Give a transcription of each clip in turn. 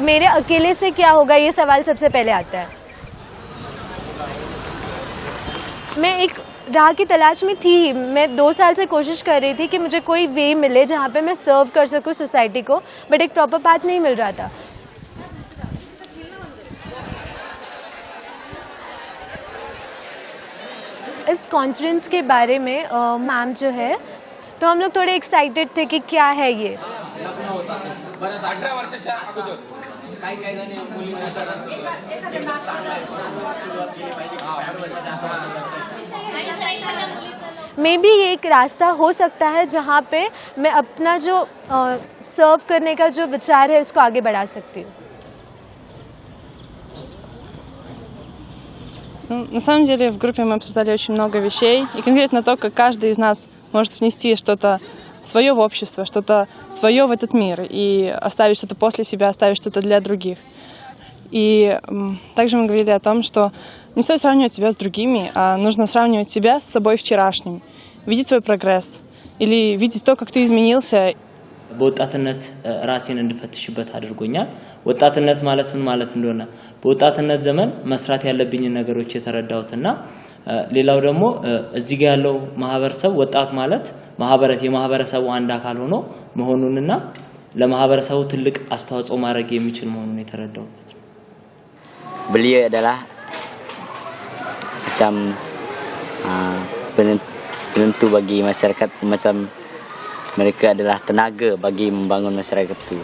मेरे अकेले से क्या होगा ये सवाल सबसे पहले आता है। मैं एक राह की तलाश में थी, मैं 2 साल से कोशिश कर रही थी कि मुझे कोई वे मिले जहाँ पे मैं सर्व कर सकूँ सोसाइटी को, बट एक प्रॉपर पाथ नहीं मिल रहा था। इस कॉन्फ्रेंस के बारे में मैम जो है, तो हम लोग थोड़े एक्साइटेड थे कि क्या है ये। मे बी ये एक रास्ता हो सकता है जहाँ पे मैं अपना जो सर्व करने का जो विचार है इसको आगे बढ़ा सकती हूँ। На самом деле в группе мы обсуждали очень много вещей, и конкретно то, как каждый из нас может внести что-то свое в общество, что-то свое в этот мир, и оставить что-то после себя, оставить что-то для других. И также мы говорили о том, что не стоит сравнивать себя с другими, а нужно сравнивать себя с собой вчерашним, видеть свой прогресс, или видеть то, как ты изменился. በወጣትነት ራሴን እንድፈትሽበት አድርጎኛል። ወጣትነት ማለት ምን ማለት እንደሆነ በወጣትነት ዘመን መስራት ያለብኝ ነገሮች የተረዳሁትና ሌላው ደግሞ እዚህ ጋር ያለው ማህበረሰብ ወጣት ማለት የማህበረሰቡ አንድ አካል ሆኖ መሆኑንና ለማህበረሰቡ ትልቅ አስተዋጽኦ ማድረግ የሚችል መሆኑን የተረዳሁበት ነው። Beliau adalah macam penentu bagi masyarakat, macam mereka adalah tenaga bagi membangun masyarakat itu.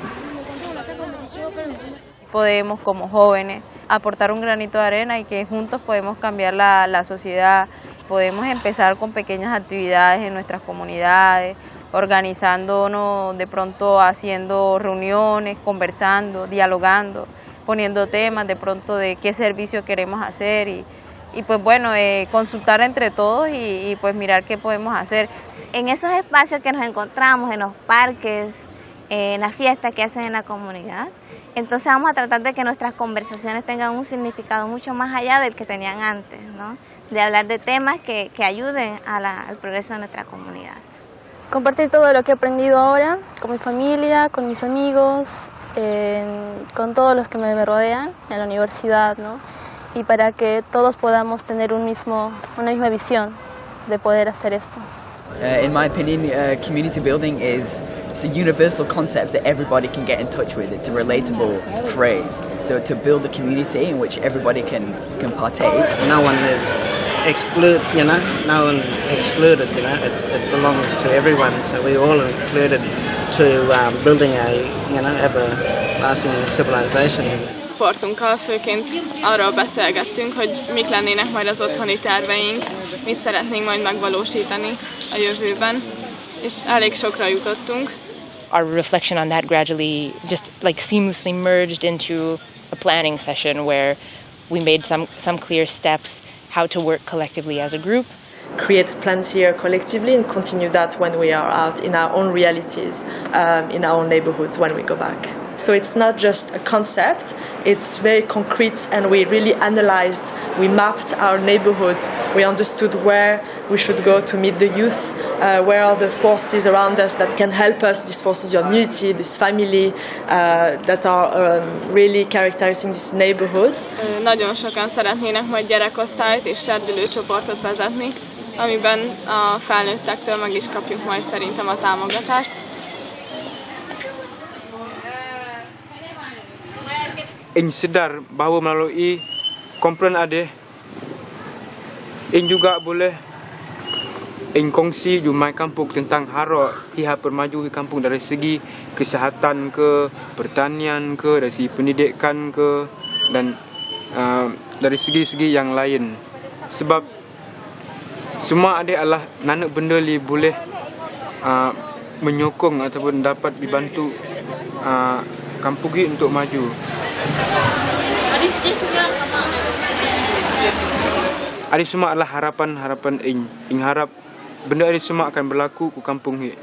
Podemos como jóvenes aportar un granito de arena y que juntos podemos cambiar la sociedad. Podemos empezar con pequeñas actividades en nuestras comunidades, organizándonos, de pronto haciendo reuniones, conversando, dialogando, poniendo temas de pronto de qué servicio queremos hacer y pues bueno, consultar entre todos y pues mirar qué podemos hacer. En esos espacios que nos encontramos, en los parques, en las fiestas que hacen en la comunidad, entonces vamos a tratar de que nuestras conversaciones tengan un significado mucho más allá del que tenían antes, ¿no? De hablar de temas que ayuden al progreso de nuestra comunidad. Compartir todo lo que he aprendido ahora con mi familia, con mis amigos, con todos los que me rodean en la universidad, ¿no? Y para que todos podamos tener una misma visión de poder hacer esto. In my opinion, community building is a universal concept that everybody can get in touch with. It's a relatable phrase to build a community in which everybody can partake. No one is excluded, no one excluded, it belongs to everyone, so we're all included to building a everlasting civilization. Portunkkal főként arról beszélgettünk, hogy mik lennének majd az otthoni terveink, mit szeretnénk majd megvalósítani a jövőben, és elég sokra jutottunk. Our reflection on that gradually just like seamlessly merged into a planning session where we made some clear steps how to work collectively as a group. Create plans here collectively and continue that when we are out in our own realities, in our own neighborhoods when we go back. So it's not just a concept, it's very concrete and we really analyzed, we mapped our neighborhoods, we understood where we should go to meet the youth, where are the forces around us that can help us, these forces of unity, this family that are really characterizing these neighborhoods. Nagyon sokan szeretnének majd gyerekosztályt és serdülőcsoportot vezetni, amiben a felnőttektől meg is kapjuk majd szerintem a támogatást. Ing sedar bahawa melalui kumpulan ADE, Ing juga boleh Ing kongsi jumai kampung tentang hara pihak permaju di kampung dari segi kesihatan ke, pertanian ke, dari segi pendidikan ke, dan dari segi-segi yang lain. Sebab semua adik adalah nanak benda li boleh menyokong ataupun dapat dibantu kampung ini untuk maju. Ada semua adalah harapan Ing harap benda ini semua akan berlaku di kampung ini,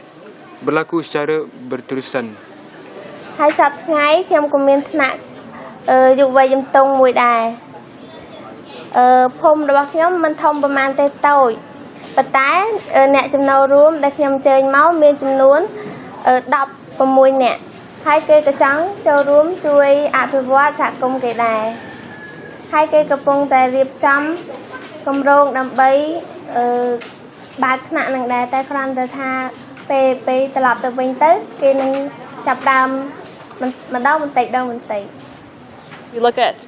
berlaku secara berterusan. ហើយសប្តាហ៍ថ្ងៃខ្ញុំក៏មានថ្នាក់យុវវ័យជំទង់មួយដែរភូមិរបស់ខ្ញុំមិនធំប្រហែលទេតូចប៉ុន្តែអ្នកចំណូលរួមដែលខ្ញុំអញ្ជើញមកមានចំនួន16នាក់ ហើយគេក៏ចង់ចូលរួមជួយអភិវឌ្ឍសហគមន៍គេដែរហើយគេកំពុងតែរៀបចំគម្រោងដើម្បីបើកថ្នាក់នឹងដែរតែគ្រាន់តែថាពេលត្រឡប់ទៅវិញទៅគេនឹងចាប់ដើមម្ដងបន្តិច You look at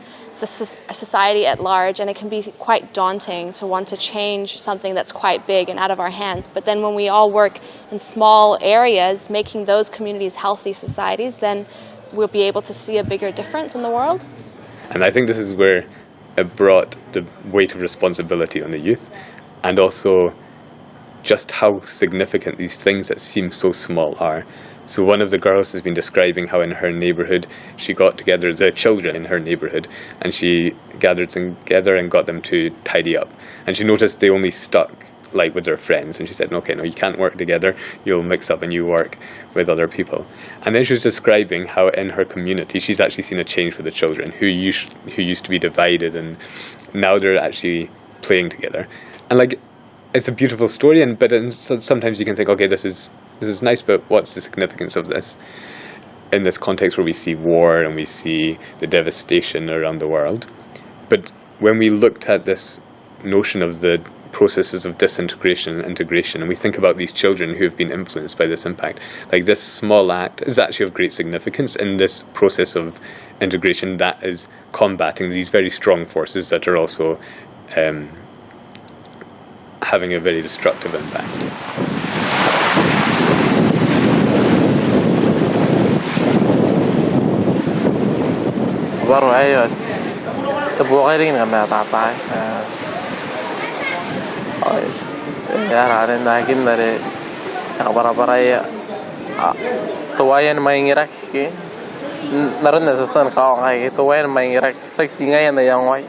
the society at large and it can be quite daunting to want to change something that's quite big and out of our hands, but then when we all work in small areas making those communities healthy societies, then we'll be able to see a bigger difference in the world. And I think this is where it brought the weight of responsibility on the youth, and also just how significant these things that seem so small are. So one of the girls has been describing how in her neighbourhood she got together the children in her neighbourhood and she gathered them together and got them to tidy up. And she noticed they only stuck like with their friends, and she said, okay, no, you can't work together, you'll mix up and you work with other people. And then she was describing how in her community she's actually seen a change with the children who used to be divided, and now they're actually playing together. And like, it's a beautiful story, but sometimes you can think, okay, this is nice, but what's the significance of this in this context where we see war and we see the devastation around the world? But when we looked at this notion of the processes of disintegration and integration, and we think about these children who have been influenced by this impact, like this small act is actually of great significance in this process of integration that is combating these very strong forces that are also having a very destructive impact. baru ayos tebukai rin kami tatay ya raden nakin dari para ya tuwayan maingirak ki naran nasasan kau ngai tuwayan maingirak saksingai na yang wai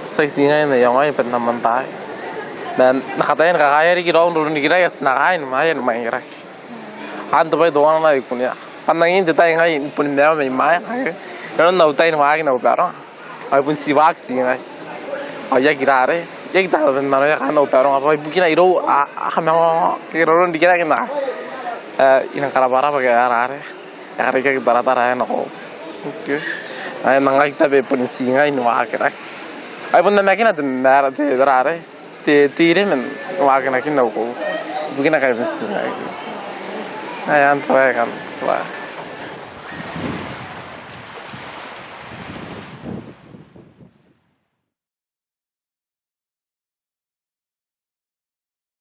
saksingai na yang wai pentamantay dan nakatayan kakaya ri kiraw nurun kira ya senakain mayan maingirak anto bay doang na ikunya panangin detay ngai punin na may maya Pero nautay na wagi na pero ay pun siwak singai ay girare yag ta ben maro ya kana pero ay bukina iro kami kiroron dikira kina inang karabara pakai arare ya kare ka baratara na ko ay nangai ta be pun singai no akira ay pun na makina de nara de arare te tire men wagi na kina ko bukina ka ben singai ay an pa kan swa